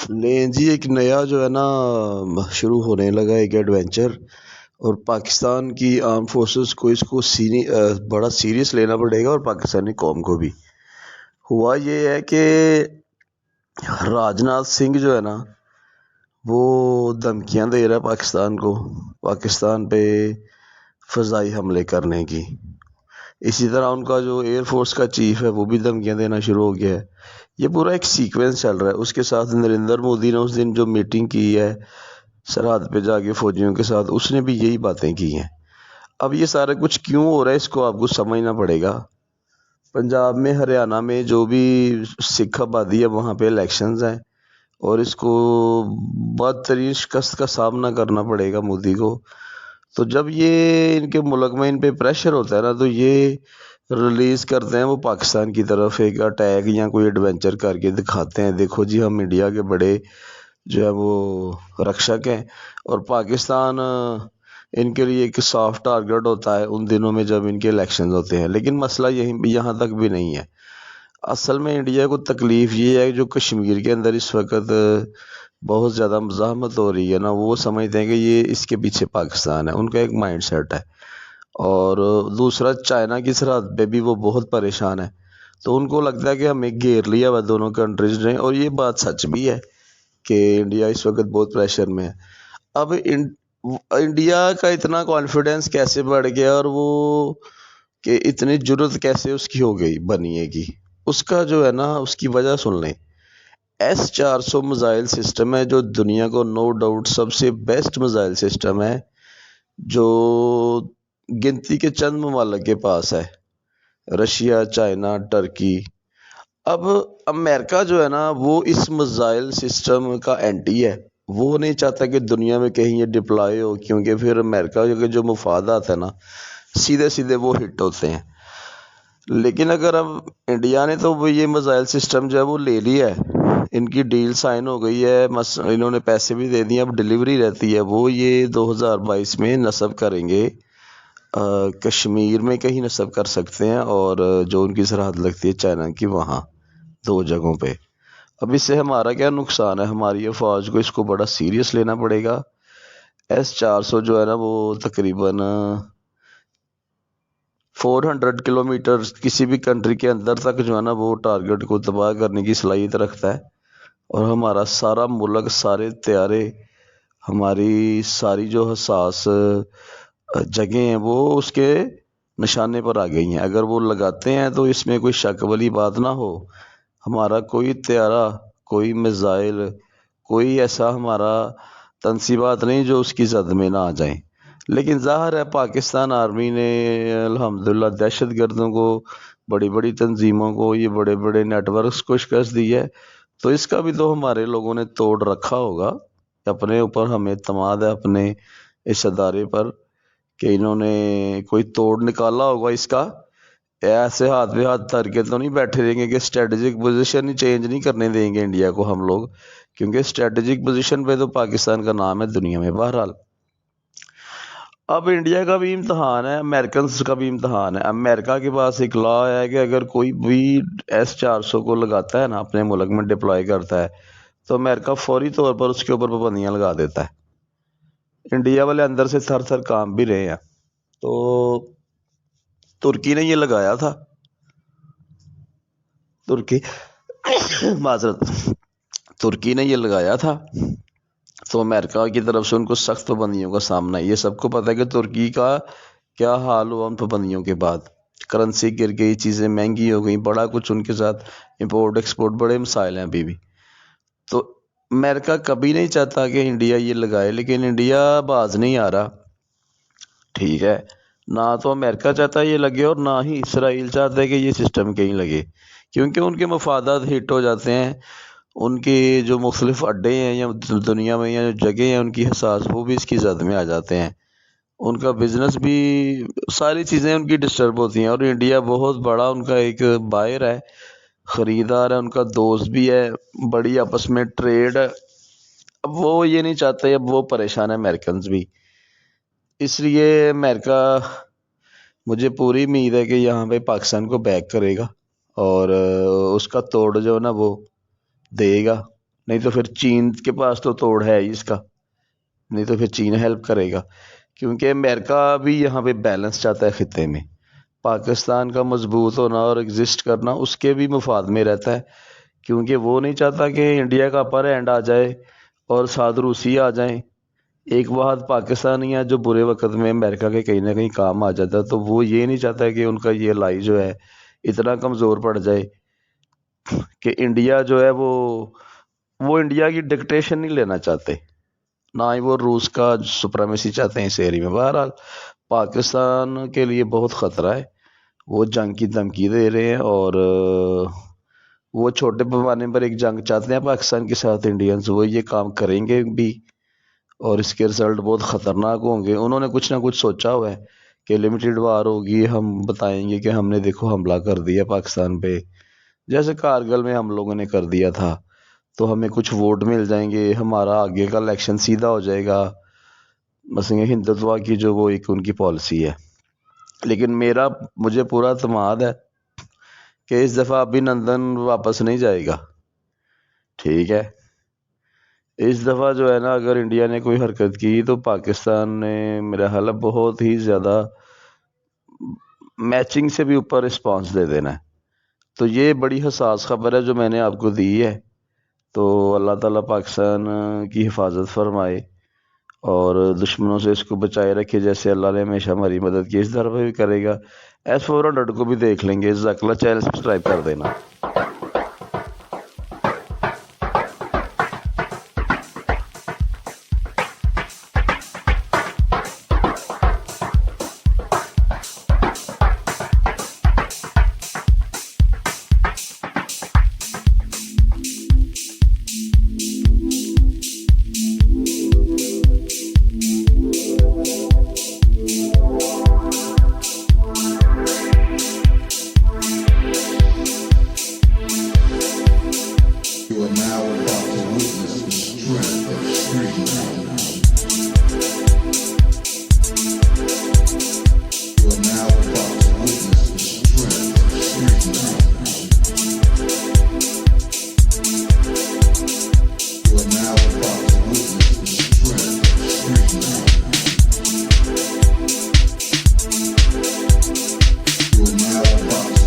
لیں جی، ایک نیا جو ہے نا شروع ہونے لگا ایک ایڈونچر، اور پاکستان کی آرم فورسز کو اس کو بڑا سیریس لینا پڑے گا، اور پاکستانی قوم کو بھی۔ ہوا یہ ہے کہ راجناتھ سنگھ جو ہے نا وہ دھمکیاں دے رہا ہے پاکستان کو، پاکستان پہ فضائی حملے کرنے کی۔ اسی طرح ان کا جو ایئر فورس کا چیف ہے وہ بھی دھمکیاں دینا شروع ہو گیا ہے۔ یہ پورا ایک سیکوینس چل رہا ہے۔ اس کے ساتھ نریندر مودی نے اس دن جو میٹنگ کی ہے سرحد پہ جا کے فوجیوں کے ساتھ، اس نے بھی یہی باتیں کی ہیں۔ اب یہ سارا کچھ کیوں ہو رہا ہے اس کو آپ کو سمجھنا پڑے گا۔ پنجاب میں، ہریانہ میں جو بھی سکھ آبادی ہے وہاں پہ الیکشنز ہیں، اور اس کو بدترین شکست کا سامنا کرنا پڑے گا مودی کو۔ تو جب یہ ان کے ملک میں ان پہ پریشر ہوتا ہے نا تو یہ ریلیز کرتے ہیں وہ پاکستان کی طرف ایک اٹیک یا کوئی ایڈونچر کر کے دکھاتے ہیں، دیکھو جی ہم انڈیا کے بڑے جو ہے وہ رکشک ہیں، اور پاکستان ان کے لیے ایک سافٹ ٹارگٹ ہوتا ہے ان دنوں میں جب ان کے الیکشنز ہوتے ہیں۔ لیکن مسئلہ یہاں تک بھی نہیں ہے۔ اصل میں انڈیا کو تکلیف یہ ہے جو کشمیر کے اندر اس وقت بہت زیادہ مزاحمت ہو رہی ہے نا، وہ سمجھتے ہیں کہ یہ اس کے پیچھے پاکستان ہے، ان کا ایک مائنڈ سیٹ ہے۔ اور دوسرا چائنا کی سرحد پہ بھی وہ بہت پریشان ہے، تو ان کو لگتا ہے کہ ہمیں گھیر لیا ہوا دونوں کنٹریز نے، اور یہ بات سچ بھی ہے کہ انڈیا اس وقت بہت پریشر میں ہے۔ اب انڈیا کا اتنا کانفیڈنس کیسے بڑھ گیا، اور وہ کہ اتنی جرت کیسے اس کی ہو گئی بنیے کی، اس کا جو ہے نا اس کی وجہ سن لیں۔ S-400 میزائل سسٹم ہے جو دنیا کو نو ڈاؤٹ سب سے بیسٹ میزائل سسٹم ہے، جو گنتی کے چند ممالک کے پاس ہے، رشیا، چائنا، ٹرکی۔ اب امریکہ جو ہے نا وہ اس میزائل سسٹم کا اینٹی ہے، وہ نہیں چاہتا کہ دنیا میں کہیں یہ ڈپلائے ہو، کیونکہ پھر امریکہ کے جو مفادات ہیں نا سیدھے سیدھے وہ ہٹ ہوتے ہیں۔ لیکن اگر اب انڈیا نے تو وہ یہ میزائل سسٹم جو ہے وہ لے لیا ہے، ان کی ڈیل سائن ہو گئی ہے، انہوں نے پیسے بھی دے دیے، اب ڈیلیوری رہتی ہے۔ وہ یہ 2022 میں نصب کریں گے، کشمیر میں کہیں نصب کر سکتے ہیں، اور جو ان کی سرحد لگتی ہے چائنا کی وہاں 2 جگہوں پہ۔ اب اس سے ہمارا کیا نقصان ہے؟ ہماری افواج کو اس کو بڑا سیریس لینا پڑے گا۔ S-400 جو ہے نا وہ تقریباً 400 کلومیٹر کسی بھی کنٹری کے اندر تک جو ہے نا وہ ٹارگٹ کو تباہ کرنے کی صلاحیت رکھتا ہے، اور ہمارا سارا ملک، سارے طیارے، ہماری ساری جو حساس جگہیں ہیں وہ اس کے نشانے پر آ گئی ہیں۔ اگر وہ لگاتے ہیں تو اس میں کوئی شک والی بات نہ ہو، ہمارا کوئی طیارہ، کوئی میزائل، کوئی ایسا ہمارا تنصیبات نہیں جو اس کی زد میں نہ آ جائیں۔ لیکن ظاہر ہے پاکستان آرمی نے الحمدللہ دہشت گردوں کو، بڑی بڑی تنظیموں کو، یہ بڑے بڑے نیٹ ورکس کو شکست دی ہے، تو اس کا بھی تو ہمارے لوگوں نے توڑ رکھا ہوگا۔ اپنے اوپر ہمیں اعتماد ہے، اپنے اس ادارے پر، کہ انہوں نے کوئی توڑ نکالا ہوگا اس کا۔ ایسے ہاتھ پہ ہاتھ دھر کے تو نہیں بیٹھے رہیں گے کہ اسٹریٹجک پوزیشن ہی چینج نہیں کرنے دیں گے انڈیا کو ہم لوگ، کیونکہ اسٹریٹجک پوزیشن پہ تو پاکستان کا نام ہے دنیا میں۔ بہرحال اب انڈیا کا بھی امتحان ہے، امریکنز کا بھی امتحان ہے۔ امریکہ کے پاس ایک لا ہے کہ اگر کوئی بھی S-400 کو لگاتا ہے نا، اپنے ملک میں ڈپلوائے کرتا ہے، تو امریکہ فوری طور پر اس کے اوپر پابندیاں لگا دیتا ہے۔ انڈیا والے اندر سے تھر تھر کام بھی رہے ہیں۔ تو ترکی نے یہ لگایا تھا، ترکی نے یہ لگایا تھا، تو امریکہ کی طرف سے ان کو سخت پابندیوں کا سامنا ہے۔ یہ سب کو پتہ ہے کہ ترکی کا کیا حال ہوا ان پابندیوں کے بعد، کرنسی گر گئی، چیزیں مہنگی ہو گئی، بڑا کچھ ان کے ساتھ امپورٹ ایکسپورٹ بڑے مسائل ہیں ابھی بھی۔ تو امریکہ کبھی نہیں چاہتا کہ انڈیا یہ لگائے، لیکن انڈیا باز نہیں آ رہا، ٹھیک ہے؟ نہ تو امریکہ چاہتا ہے یہ لگے، اور نہ ہی اسرائیل چاہتا ہے کہ یہ سسٹم کہیں لگے، کیونکہ ان کے مفادات ہٹ ہو جاتے ہیں۔ ان کے جو مختلف اڈے ہیں یا دنیا میں یا جو جگہ ہیں ان کی حساس، وہ بھی اس کی زد میں آ جاتے ہیں۔ ان کا بزنس بھی، ساری چیزیں ان کی ڈسٹرب ہوتی ہیں، اور انڈیا بہت بڑا ان کا ایک بائر ہے، خریدار ہے، ان کا دوست بھی ہے، بڑی آپس میں ٹریڈ ہے۔ اب وہ یہ نہیں چاہتے، اب وہ پریشان ہے امریکنز بھی۔ اس لیے امریکہ، مجھے پوری امید ہے کہ یہاں پہ پاکستان کو بیک کرے گا، اور اس کا توڑ جو ہے نا وہ دے گا۔ نہیں تو پھر چین کے پاس تو توڑ ہے ہی اس کا، نہیں تو پھر چین ہیلپ کرے گا، کیونکہ امریکہ بھی یہاں پہ بیلنس چاہتا ہے خطے میں، پاکستان کا مضبوط ہونا اور ایگزسٹ کرنا اس کے بھی مفاد میں رہتا ہے، کیونکہ وہ نہیں چاہتا کہ انڈیا کا اپر ہینڈ آ جائے اور ساتھ روسی آ جائیں، ایک واحد پاکستانی ہے جو برے وقت میں امریکہ کے کہیں نہ کہیں کام آ جاتا ہے، تو وہ یہ نہیں چاہتا کہ ان کا یہ لائی جو ہے اتنا کمزور پڑ جائے کہ انڈیا جو ہے وہ انڈیا کی ڈکٹیشن نہیں لینا چاہتے، نہ ہی وہ روس کا سپریمیسی چاہتے ہیں اس ایریا میں۔ بہرحال پاکستان کے لیے بہت خطرہ ہے، وہ جنگ کی دھمکی دے رہے ہیں، اور وہ چھوٹے پیمانے پر ایک جنگ چاہتے ہیں پاکستان کے ساتھ انڈینز، وہ یہ کام کریں گے بھی، اور اس کے رزلٹ بہت خطرناک ہوں گے۔ انہوں نے کچھ نہ کچھ سوچا ہوا ہے کہ لمیٹڈ وار ہوگی، ہم بتائیں گے کہ ہم نے دیکھو حملہ کر دیا پاکستان پہ، جیسے کارگل میں ہم لوگوں نے کر دیا تھا، تو ہمیں کچھ ووٹ مل جائیں گے، ہمارا آگے کا الیکشن سیدھا ہو جائے گا، مثلا ہندتوا کی جو وہ ایک ان کی پالیسی ہے۔ لیکن مجھے پورا اعتماد ہے کہ اس دفعہ ابھینندن واپس نہیں جائے گا، ٹھیک ہے، اس دفعہ جو ہے نا اگر انڈیا نے کوئی حرکت کی تو پاکستان نے میرا خیال ہے بہت ہی زیادہ میچنگ سے بھی اوپر رسپانس دے دینا ہے۔ تو یہ بڑی حساس خبر ہے جو میں نے آپ کو دی ہے، تو اللہ تعالیٰ پاکستان کی حفاظت فرمائے اور دشمنوں سے اس کو بچائے رکھے، جیسے اللہ نے ہمیشہ ہماری مدد کی، اس دفعہ بھی کرے گا۔ S400 کو بھی دیکھ لیں گے، جزاک اللہ، چینل سبسکرائب کر دینا۔